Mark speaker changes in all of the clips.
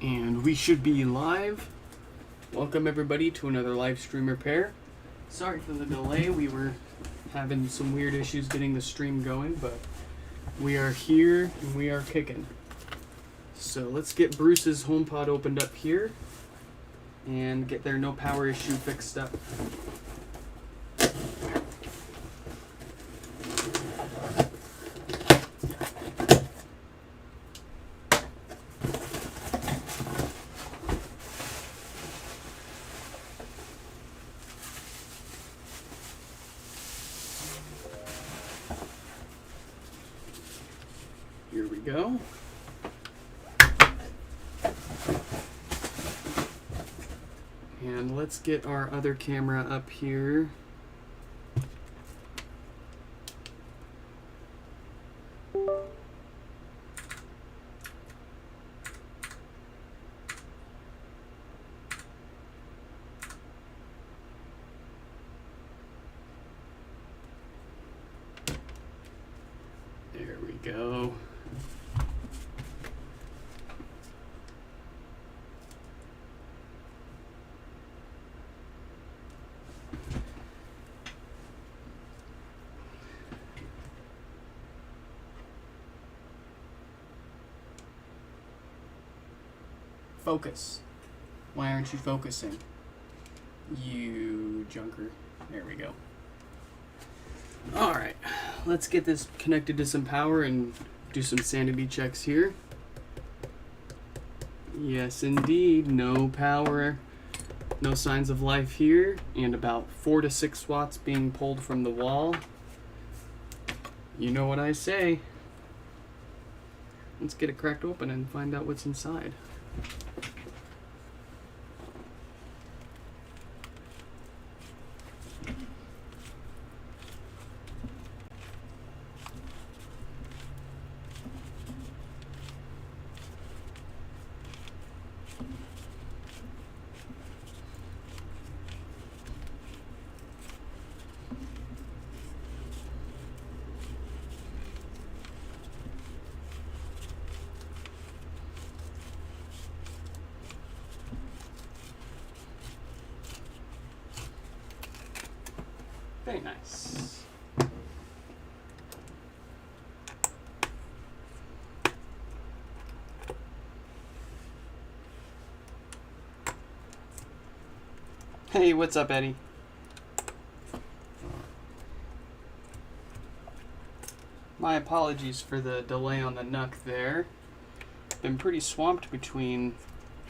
Speaker 1: And we should be live. Welcome everybody to another live stream repair. Sorry for the delay, we were having some weird issues getting the stream going, but we are here and we are kicking. So let's get Bruce's HomePod opened up here and get their no power issue fixed up. Here we go. And let's get our other camera up here. There we go. Focus. Why aren't you focusing? You junker. There we go. Alright, let's get this connected to some power and do some sanity checks here. Yes, indeed, no power, no signs of life here, and about 4 to 6 watts being pulled from the wall. You know what I say. Let's get it cracked open and find out what's inside. Very nice. Hey, what's up, Eddie? My apologies for the delay on the NUC there. Been pretty swamped between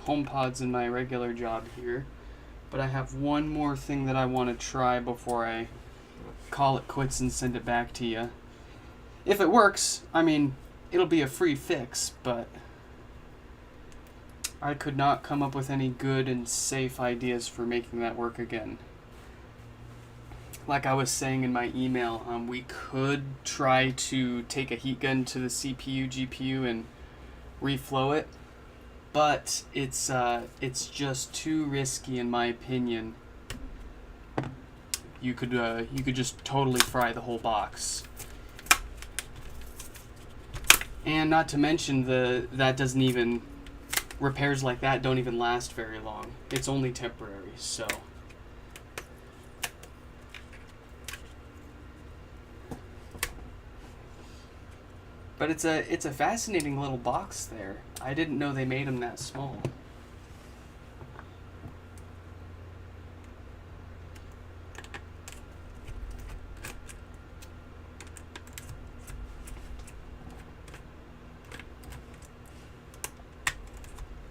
Speaker 1: HomePods and my regular job here, but I have one more thing that I want to try before I call it quits and send it back to you. If it works, I mean, it'll be a free fix, but I could not come up with any good and safe ideas for making that work again. Like I was saying in my email, we could try to take a heat gun to the CPU, GPU and reflow it, but it's just too risky in my opinion. You could just totally fry the whole box. And not to mention that doesn't even, repairs like that don't even last very long. It's only temporary, so. But it's a fascinating little box there. I didn't know they made them that small.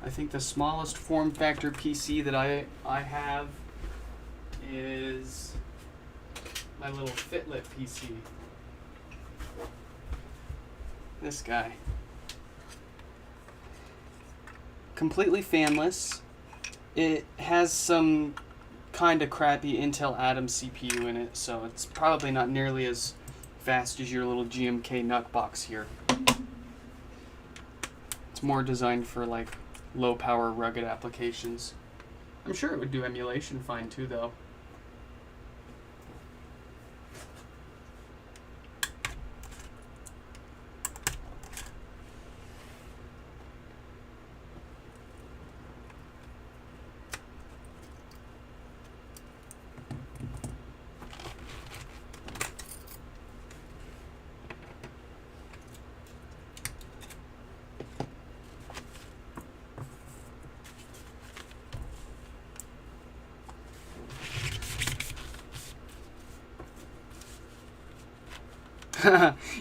Speaker 1: I think the smallest form factor PC that I have is my little Fitlit PC. This guy. Completely fanless. It has some kind of crappy Intel Atom CPU in it, so it's probably not nearly as fast as your little GMK NUC box here. It's more designed for like low power rugged applications. I'm sure it would do emulation fine too though.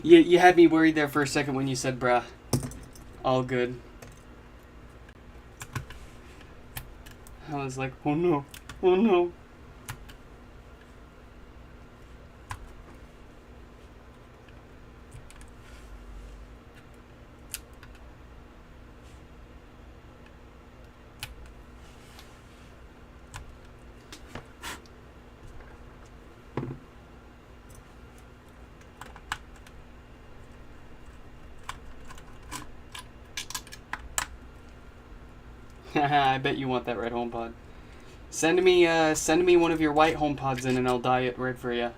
Speaker 1: You had me worried there for a second when you said bruh. All good. I was like, oh no, oh no. I bet you want that red HomePod. Send me one of your white HomePods in and I'll dye it red for you.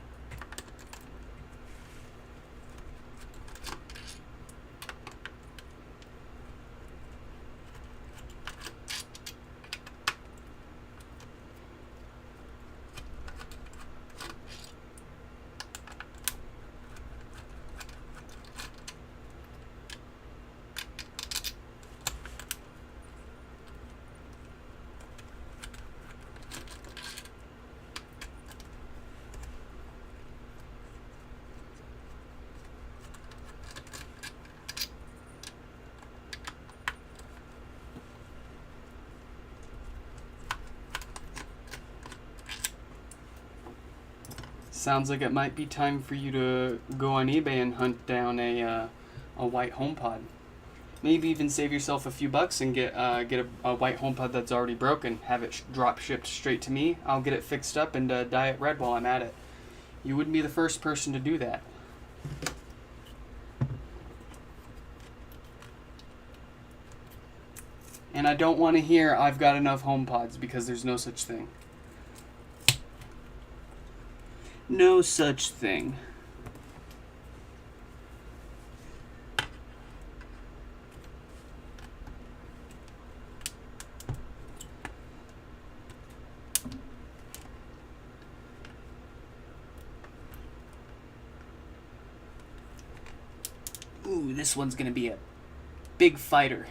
Speaker 1: Sounds like it might be time for you to go on eBay and hunt down a white HomePod. Maybe even save yourself a few bucks and get a white HomePod that's already broken. Have it drop shipped straight to me. I'll get it fixed up and dye it red while I'm at it. You wouldn't be the first person to do that. And I don't want to hear I've got enough HomePods because there's no such thing. No such thing. Ooh, this one's gonna be a big fighter.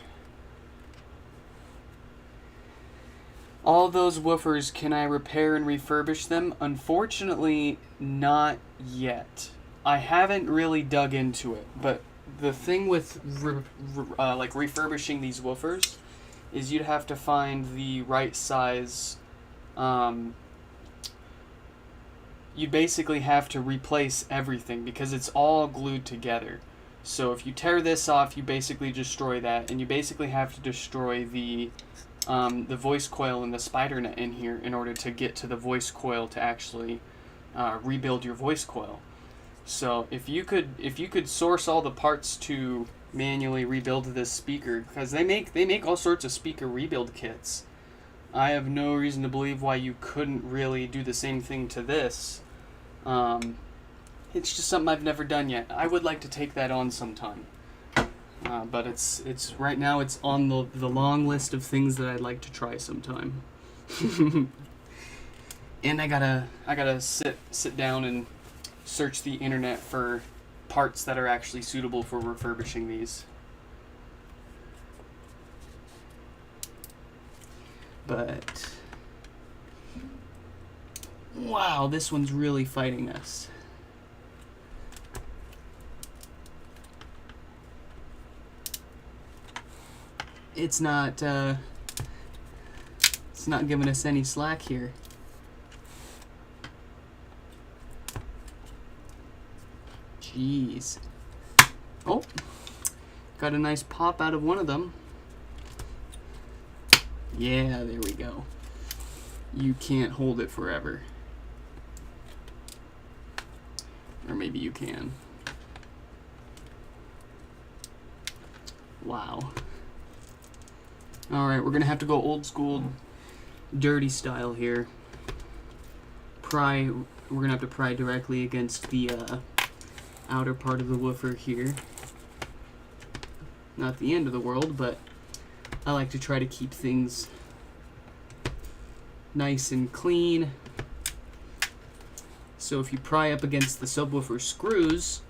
Speaker 1: All those woofers, can I repair and refurbish them? Unfortunately, not yet. I haven't really dug into it, but the thing with like refurbishing these woofers is you'd have to find the right size. You basically have to replace everything because it's all glued together. So if you tear this off, you basically destroy that, and you basically have to destroy the voice coil and the spider net in here in order to get to the voice coil to actually rebuild your voice coil. So if you could source all the parts to manually rebuild this speaker, because they make all sorts of speaker rebuild kits. I have no reason to believe why you couldn't really do the same thing to this. It's just something I've never done yet. I would like to take that on sometime. But it's right now it's on the long list of things that I'd like to try sometime. And I gotta sit down and search the internet for parts that are actually suitable for refurbishing these. But wow, this one's really fighting us. It's not giving us any slack here. Jeez. Oh, got a nice pop out of one of them. Yeah, there we go. You can't hold it forever. Or maybe you can. Wow. Alright, we're going to have to go old school, dirty style here. We're going to have to pry directly against the outer part of the woofer here. Not the end of the world, but I like to try to keep things nice and clean. So if you pry up against the subwoofer screws,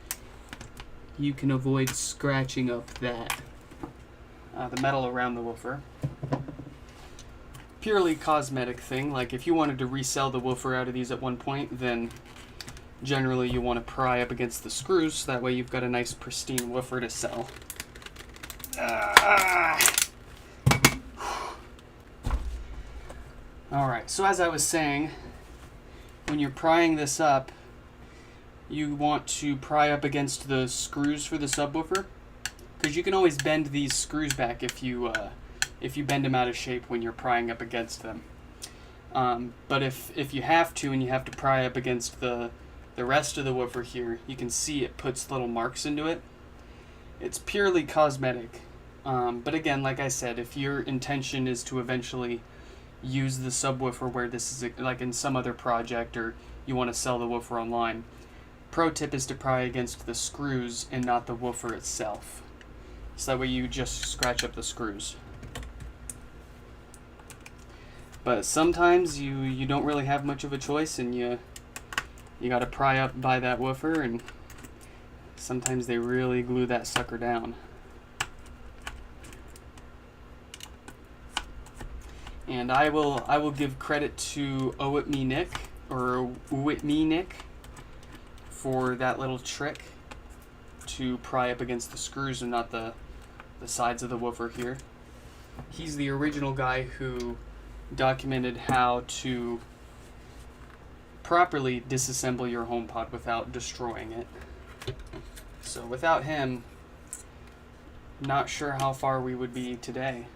Speaker 1: you can avoid scratching up that the metal around the woofer. Purely cosmetic thing. Like if you wanted to resell the woofer out of these at one point, then generally you want to pry up against the screws so that way you've got a nice pristine woofer to sell. Alright, so as I was saying, when you're prying this up, you want to pry up against the screws for the subwoofer, because you can always bend these screws back if you bend them out of shape when you're prying up against them. But if you have to and you have to pry up against the rest of the woofer here, you can see it puts little marks into it. It's purely cosmetic. But again, like I said, if your intention is to eventually use the subwoofer where this is like in some other project, or you want to sell the woofer online, pro tip is to pry against the screws and not the woofer itself. So that way you just scratch up the screws. But sometimes you don't really have much of a choice, and you gotta pry up by that woofer, and sometimes they really glue that sucker down. And I will give credit to Owe It Me Nick, or Owe It Me Nick, for that little trick to pry up against the screws and not the sides of the woofer here. He's the original guy who documented how to properly disassemble your HomePod without destroying it. So without him, not sure how far we would be today.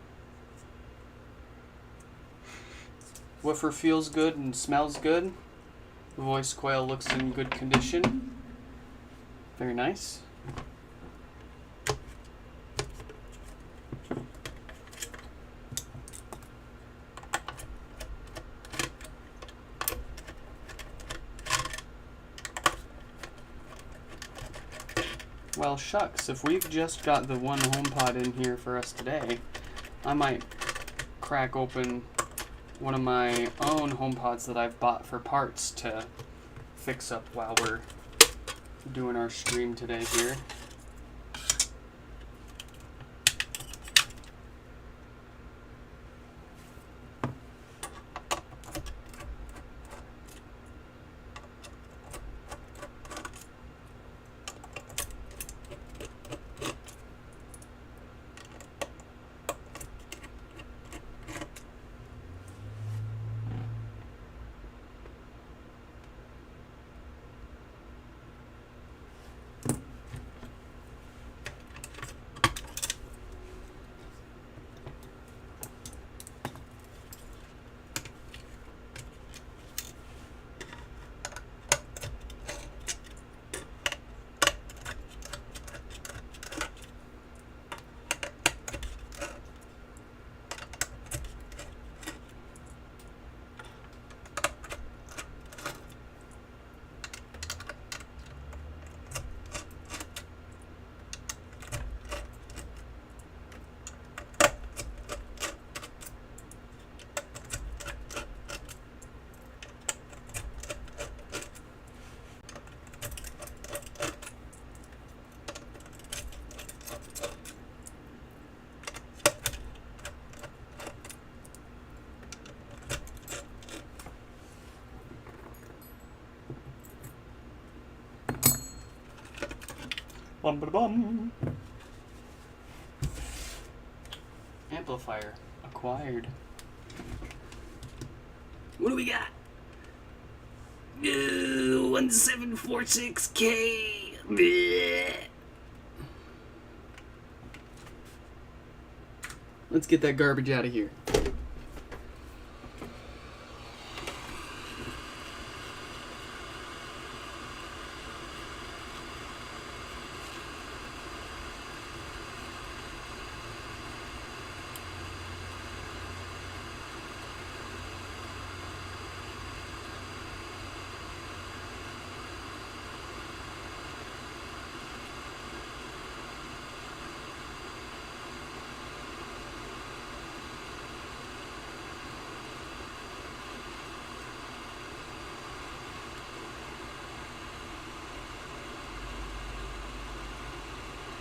Speaker 1: Woofer feels good and smells good. The voice coil looks in good condition. Very nice. Well, shucks, if we've just got the one HomePod in here for us today, I might crack open one of my own HomePods that I've bought for parts to fix up while we're doing our stream today here. Bum-ba-da-bum. Amplifier acquired. What do we got? 1746K. Bleh. Let's get that garbage out of here.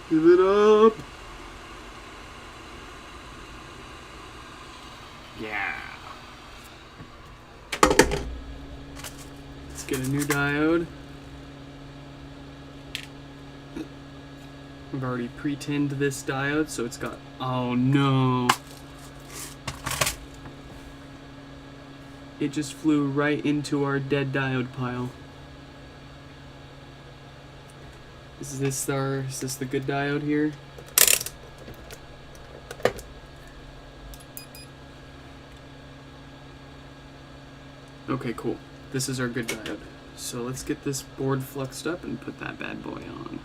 Speaker 1: Give it up. Yeah. Let's get a new diode. I've already pre-tinned this diode, so it's got, oh no. It just flew right into our dead diode pile. Is this the good diode here? Okay, cool. This is our good diode. So let's get this board fluxed up and put that bad boy on.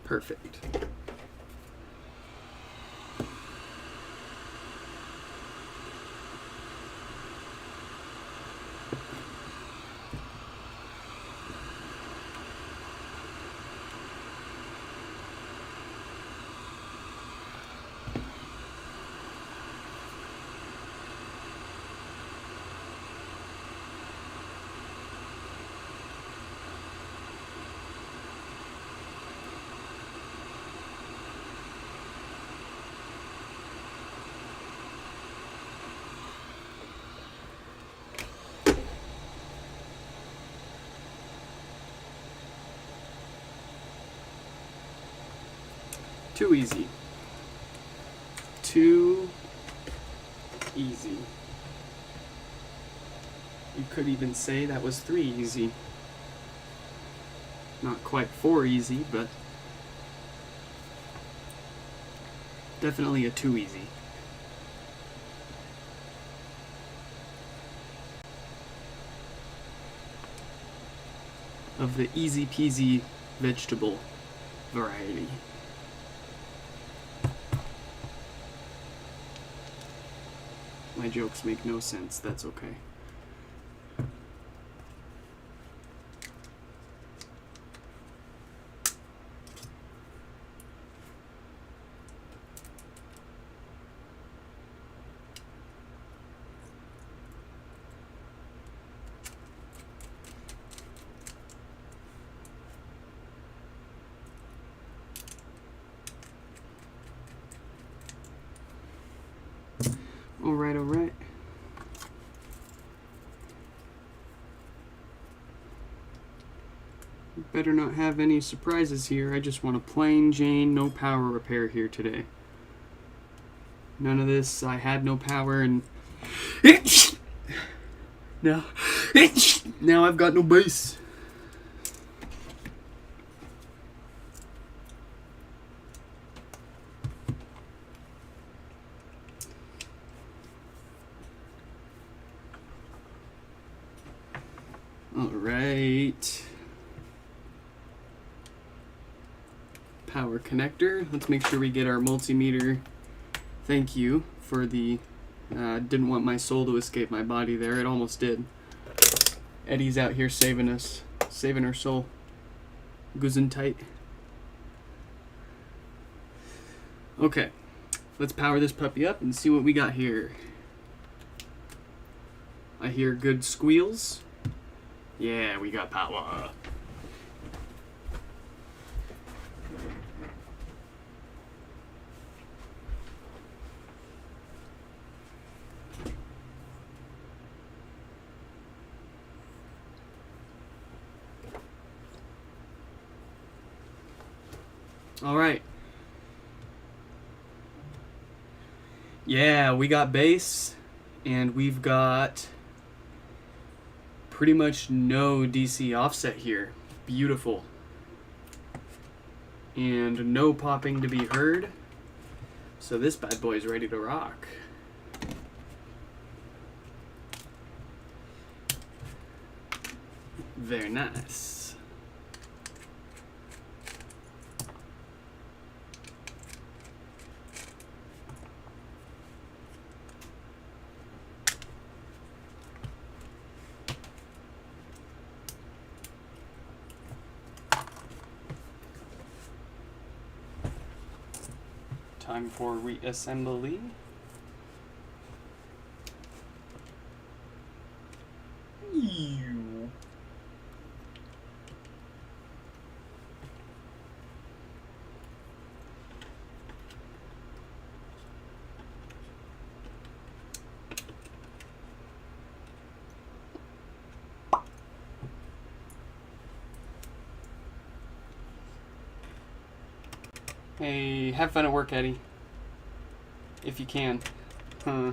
Speaker 1: Perfect. Too easy. Too easy. You could even say that was 3 easy. Not quite 4 easy, but definitely a 2 easy. Of the easy peasy vegetable variety. My jokes make no sense, that's okay. Alright, alright. Better not have any surprises here. I just want a plain Jane, no power repair here today. None of this, I had no power and... now I've got no base. Alright. Power connector. Let's make sure we get our multimeter. Thank you for the... didn't want my soul to escape my body there. It almost did. Eddie's out here saving us. Saving her soul. Gesundheit. Okay. Let's power this puppy up and see what we got here. I hear good squeals. Yeah, we got power. All right. Yeah, we got base, and we've got pretty much no DC offset here. Beautiful. And no popping to be heard. So this bad boy is ready to rock. Very nice. Time for reassembly. Ew. Hey, have fun at work, Eddie. If you can. Huh.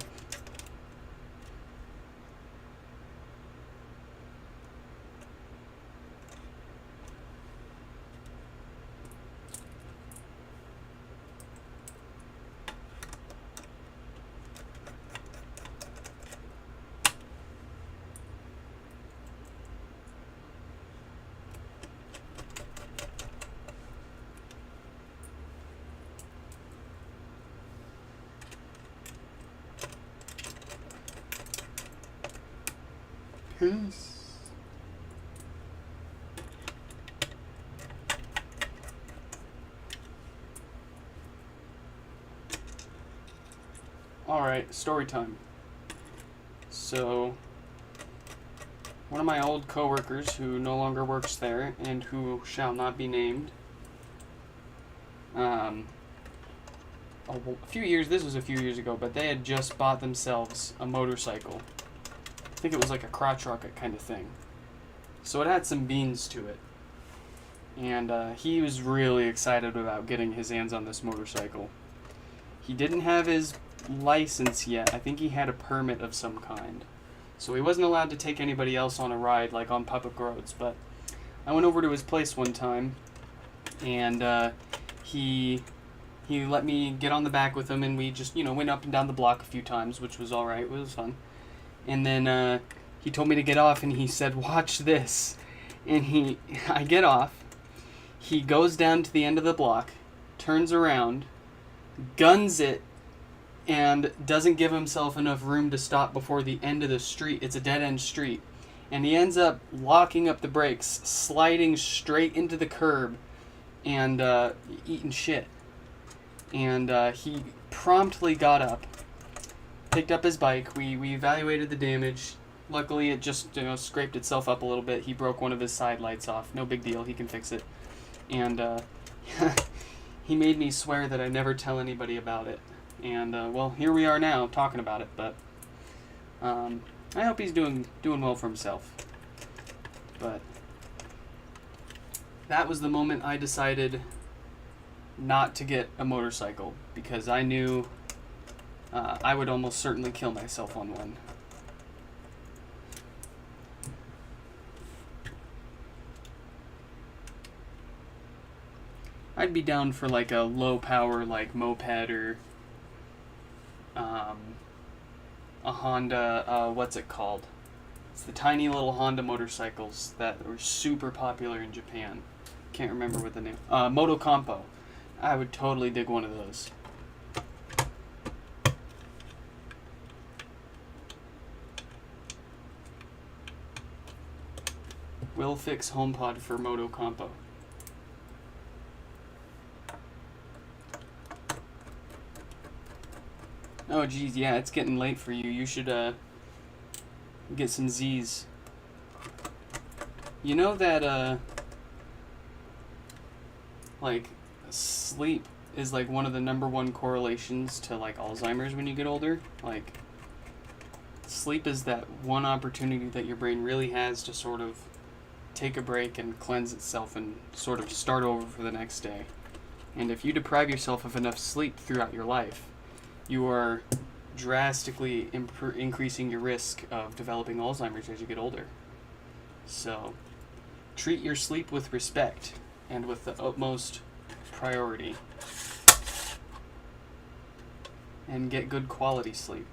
Speaker 1: Peace. Alright, story time. So, one of my old coworkers who no longer works there and who shall not be named, this was a few years ago, but they had just bought themselves a motorcycle. I think it was like a crotch rocket kind of thing. So it had some beans to it. And he was really excited about getting his hands on this motorcycle. He didn't have his license yet. I think he had a permit of some kind. So he wasn't allowed to take anybody else on a ride, like on public roads. But I went over to his place one time, and he let me get on the back with him, and we just, went up and down the block a few times, which was alright. It was fun. And then he told me to get off, and he said, "Watch this." And I get off. He goes down to the end of the block, turns around, guns it, and doesn't give himself enough room to stop before the end of the street. It's a dead-end street. And he ends up locking up the brakes, sliding straight into the curb, and eating shit. And he promptly got up, picked up his bike. We evaluated the damage. Luckily, it just scraped itself up a little bit. He broke one of his side lights off. No big deal. He can fix it. And he made me swear that I never tell anybody about it. And well, here we are now talking about it. But I hope he's doing well for himself. But that was the moment I decided not to get a motorcycle, because I knew I would almost certainly kill myself on one. I'd be down for like a low power like moped or a Honda, what's it called? It's the tiny little Honda motorcycles that were super popular in Japan. Can't remember what the name. Moto Compo. I would totally dig one of those. We'll fix HomePod for Moto Compo. Oh geez, yeah, it's getting late for you. You should get some Z's. You know that like sleep is like one of the #1 correlations to like Alzheimer's when you get older. Like sleep is that one opportunity that your brain really has to sort of take a break and cleanse itself and sort of start over for the next day. And if you deprive yourself of enough sleep throughout your life, you are drastically increasing your risk of developing Alzheimer's as you get older. So treat your sleep with respect and with the utmost priority, and get good quality sleep.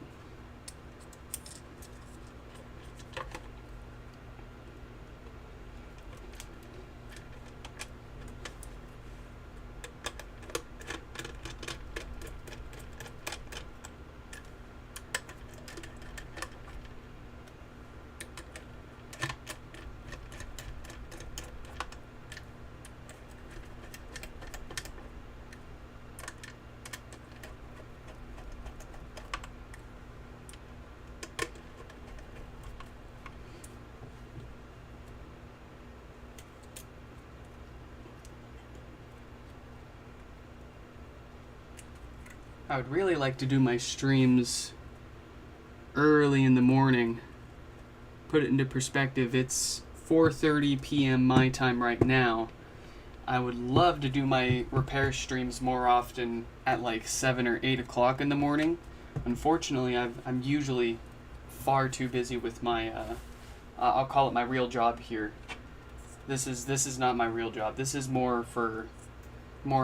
Speaker 1: I would really like to do my streams early in the morning. Put it into perspective, it's 4:30 p.m. my time right now. I would love to do my repair streams more often at like 7 or 8 o'clock in the morning. Unfortunately, I'm usually far too busy with my, I'll call it my real job here. This is not my real job. This is more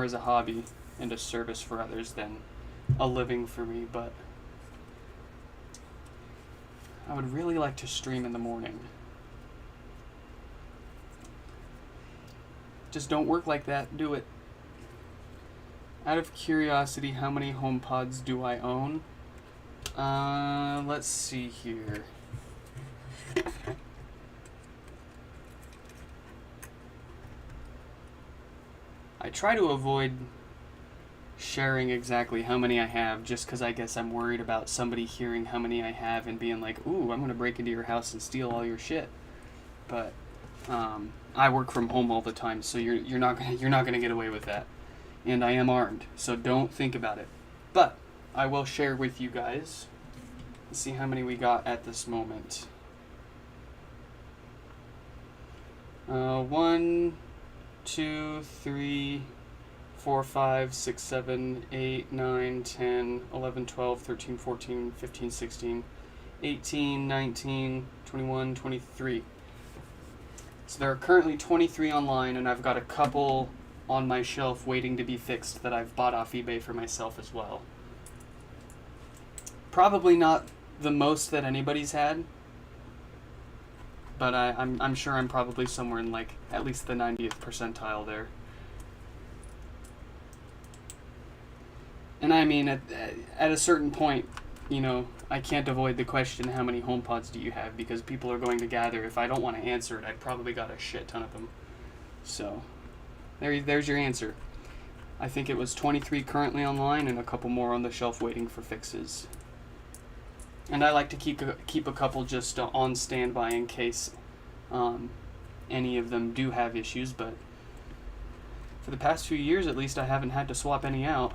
Speaker 1: as a hobby and a service for others than a living for me, but I would really like to stream in the morning. Just don't work like that. Do it. Out of curiosity, how many HomePods do I own? Let's see here. I try to avoid sharing exactly how many I have, just because I guess I'm worried about somebody hearing how many I have and being like, ooh, I'm going to break into your house and steal all your shit. But I work from home all the time, so you're not gonna get away with that. And I am armed, so don't think about it. But I will share with you guys. Let's see how many we got at this moment. 1, 2, 3, 4, 5, 6, 7, 8, 9, 10, 11, 12, 13, 14, 15, 16, 18, 19, 21, 23. So there are currently 23 online, and I've got a couple on my shelf waiting to be fixed that I've bought off eBay for myself as well. Probably not the most that anybody's had, but I'm sure I'm probably somewhere in like at least the 90th percentile there. And I mean, at a certain point, you know, I can't avoid the question, how many HomePods do you have? Because people are going to gather. If I don't want to answer it, I've probably got a shit ton of them. So, there's your answer. I think it was 23 currently online and a couple more on the shelf waiting for fixes. And I like to keep a couple just on standby in case any of them do have issues, but for the past few years at least I haven't had to swap any out.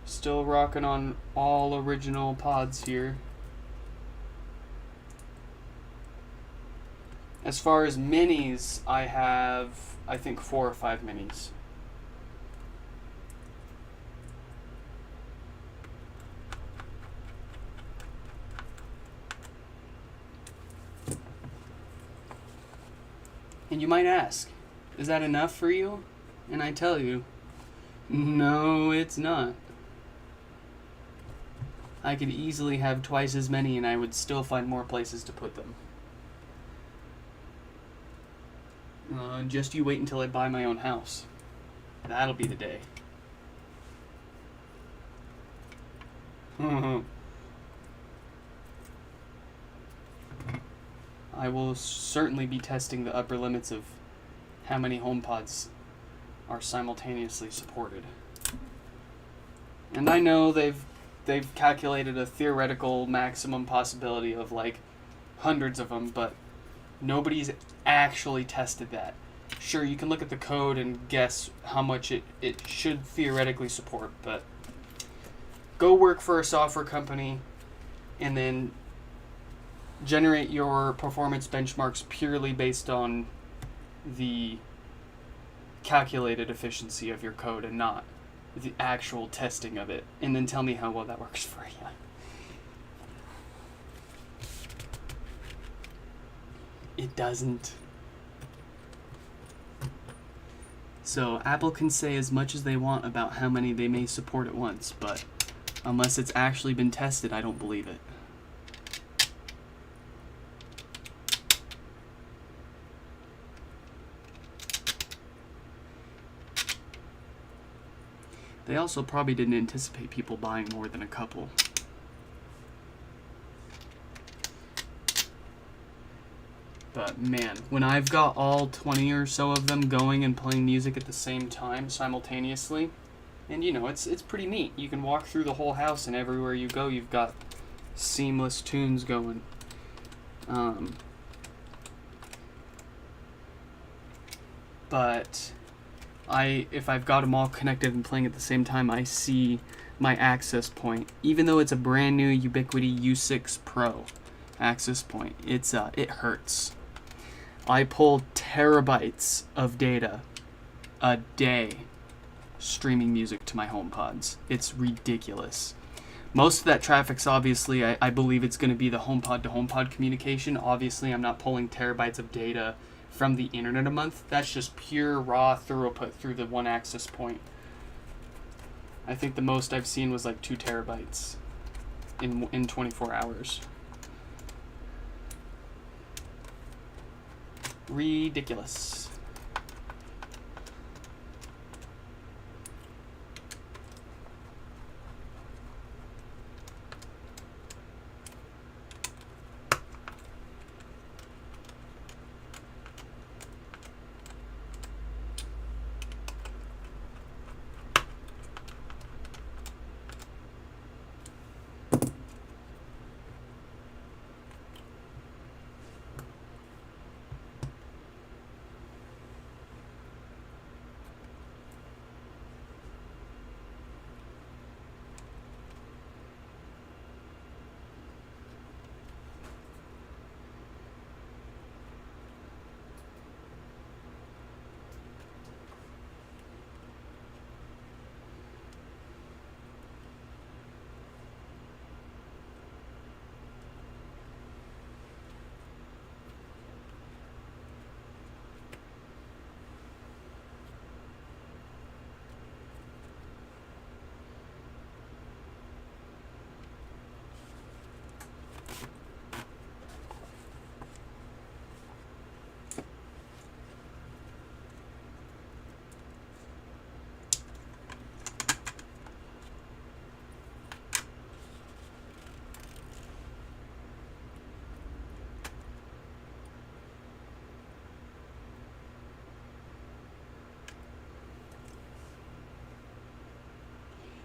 Speaker 1: Still rocking on all original pods here. As far as minis, I have, I think, 4 or 5 minis. And you might ask, is that enough for you? And I tell you, no, it's not. I could easily have twice as many and I would still find more places to put them. Just you wait until I buy my own house. That'll be the day. I will certainly be testing the upper limits of how many HomePods are simultaneously supported. And I know they've calculated a theoretical maximum possibility of like hundreds of them, but nobody's actually tested that. Sure, you can look at the code and guess how much it should theoretically support, but go work for a software company and then generate your performance benchmarks purely based on the calculated efficiency of your code and not the actual testing of it, and then tell me how well that works for you. It doesn't. So Apple can say as much as they want about how many they may support at once, but unless it's actually been tested, I don't believe it. They also probably didn't anticipate people buying more than a couple. But man, when I've got all 20 or so of them going and playing music at the same time simultaneously, and you know, it's pretty neat. You can walk through the whole house and everywhere you go you've got seamless tunes going. But if I've got them all connected and playing at the same time, I see my access point. Even though it's a brand new Ubiquiti U6 Pro access point, it hurts. I pull terabytes of data a day streaming music to my HomePods. It's ridiculous. Most of that traffic's obviously, I believe it's going to be the HomePod to HomePod communication. Obviously, I'm not pulling terabytes of data from the internet a month. That's just pure raw throughput through the one access point. I think the most I've seen was like 2 terabytes in 24 hours. Ridiculous.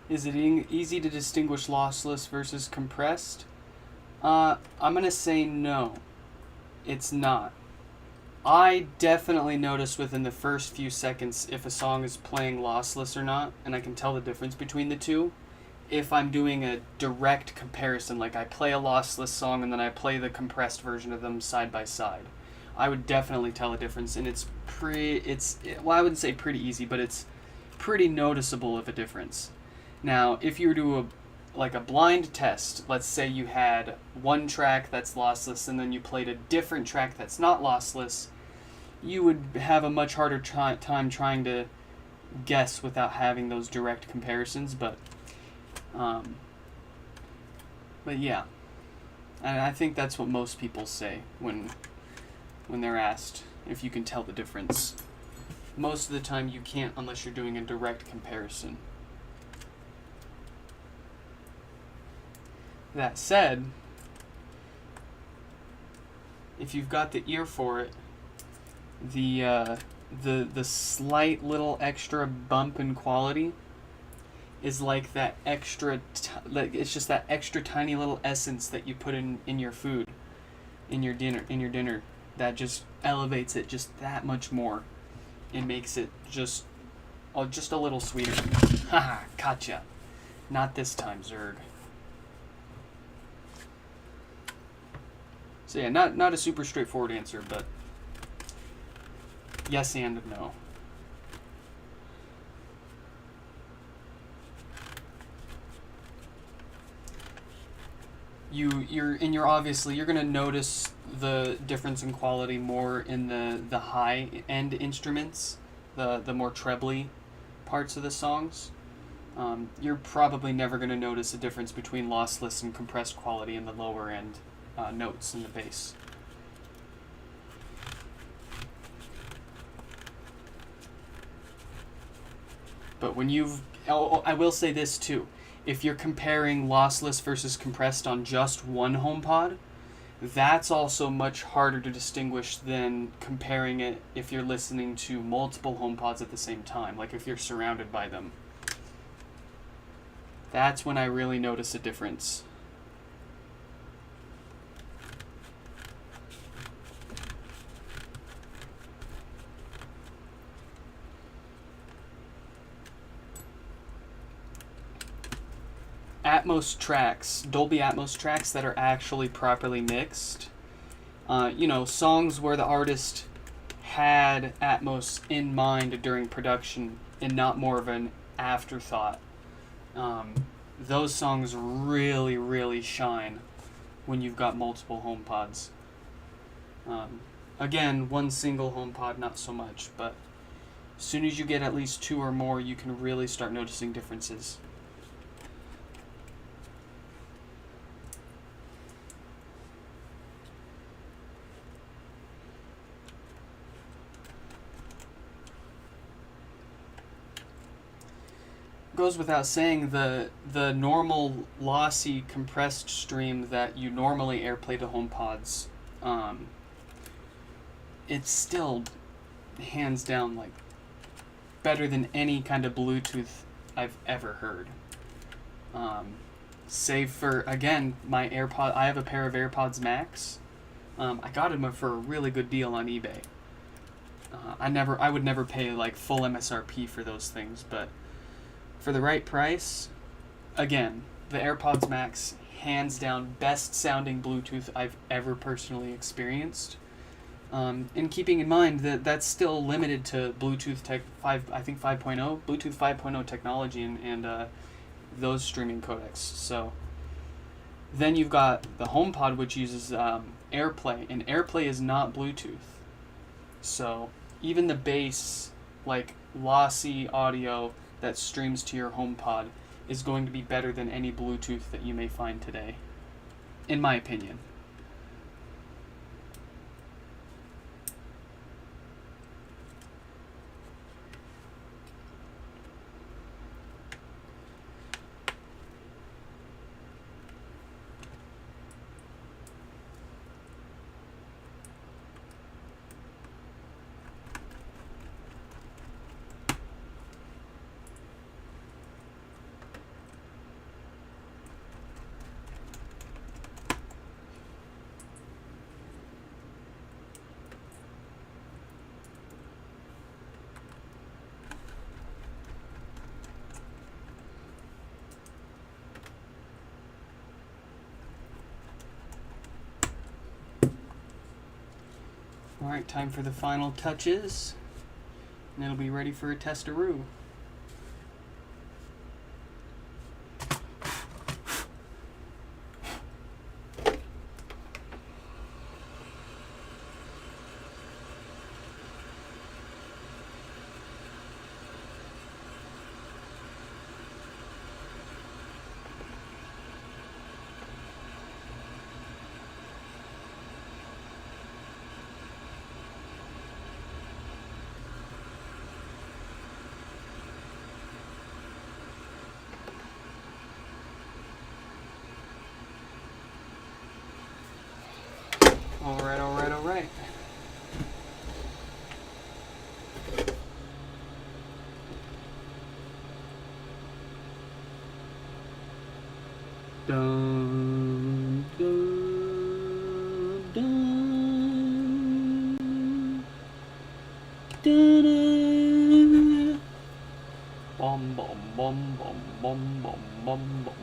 Speaker 1: Is it easy to distinguish lossless versus compressed? I'm going to say no. It's not. I definitely notice within the first few seconds if a song is playing lossless or not, and I can tell the difference between the two. If I'm doing a direct comparison, like I play a lossless song and then I play the compressed version of them side by side, I would definitely tell a difference, and well, I wouldn't say pretty easy, but it's pretty noticeable of a difference. Now, if you were to do a blind test, let's say you had one track that's lossless and then you played a different track that's not lossless, you would have a much harder time trying to guess without having those direct comparisons, but yeah. And I think that's what most people say when they're asked if you can tell the difference. Most of the time you can't unless you're doing a direct comparison. That said, if you've got the ear for it, the slight little extra bump in quality is like that extra, it's just that extra tiny little essence that you put in your food, in your dinner, that just elevates it just that much more. It makes it just a little sweeter. Haha, gotcha. Not this time, Zerg. So yeah, not a super straightforward answer, but yes and no. You're obviously you're gonna notice the difference in quality more in the high end instruments, the more trebly parts of the songs. You're probably never gonna notice a difference between lossless and compressed quality in the lower end notes in the bass. But when I will say this too, if you're comparing lossless versus compressed on just one HomePod, that's also much harder to distinguish than comparing it if you're listening to multiple HomePods at the same time, like if you're surrounded by them. That's when I really notice a difference. Atmos tracks, Dolby Atmos tracks that are actually properly mixed. Songs where the artist had Atmos in mind during production and not more of an afterthought. Those songs really, really shine when you've got multiple HomePods. Again, one single HomePod, not so much, but as soon as you get at least two or more, you can really start noticing differences. Goes without saying, the normal lossy compressed stream that you normally airplay to HomePods, it's still hands down like better than any kind of Bluetooth I've ever heard. Save for, again, my AirPod. I have a pair of AirPods Max. I got them for a really good deal on eBay. I would never pay like full MSRP for those things, but for the right price, again, the AirPods Max, hands down, best sounding Bluetooth I've ever personally experienced. And keeping in mind that that's still limited to Bluetooth 5.0, Bluetooth 5.0 technology and those streaming codecs. So then you've got the HomePod, which uses AirPlay, and AirPlay is not Bluetooth. So even the bass, like lossy audio that streams to your HomePod, is going to be better than any Bluetooth that you may find today, in my opinion. Alright, time for the final touches, and it'll be ready for a testaroo. Alright. Dun, dun, dun. Dun, dun. Bum, bum, bum, bum, bum, bum, bum, bum.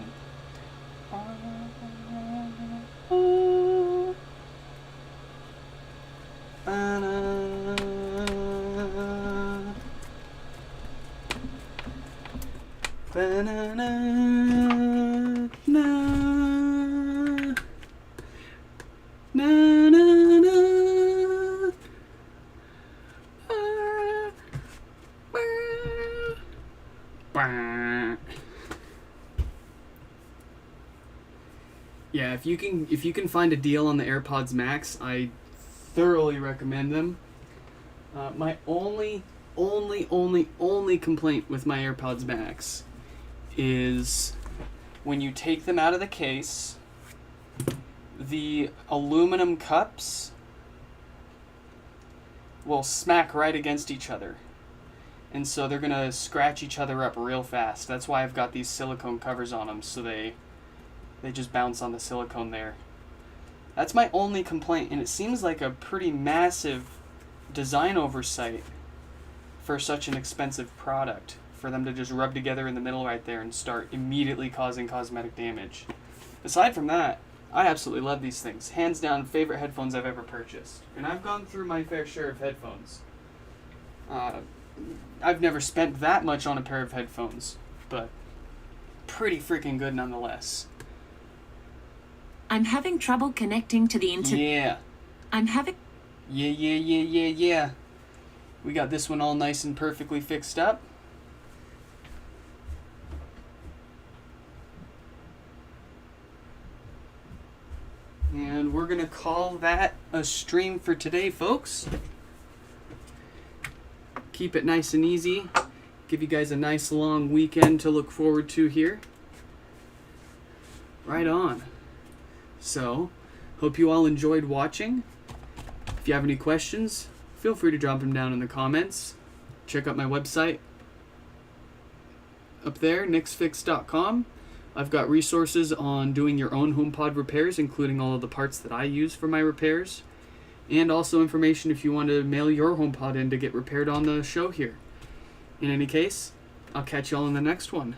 Speaker 1: Yeah, if you can find a deal on the AirPods Max, I thoroughly recommend them. My only complaint with my AirPods Max is when you take them out of the case, the aluminum cups will smack right against each other. And so they're going to scratch each other up real fast. That's why I've got these silicone covers on them, so they just bounce on the silicone there. That's my only complaint, and it seems like a pretty massive design oversight for such an expensive product. for them to just rub together in the middle right there and start immediately causing cosmetic damage. Aside from that, I absolutely love these things. Hands down, favorite headphones I've ever purchased. And I've gone through my fair share of headphones. I've never spent that much on a pair of headphones, but pretty freaking good nonetheless.
Speaker 2: I'm having trouble connecting to the internet.
Speaker 1: Yeah.
Speaker 2: I'm having...
Speaker 1: Yeah. We got this one all nice and perfectly fixed up. And we're going to call that a stream for today, folks. Keep it nice and easy. Give you guys a nice long weekend to look forward to here. Right on. So, hope you all enjoyed watching. If you have any questions, feel free to drop them down in the comments. Check out my website up there, nixfix.com. I've got resources on doing your own HomePod repairs, including all of the parts that I use for my repairs, and also information if you want to mail your HomePod in to get repaired on the show here. In any case, I'll catch y'all in the next one.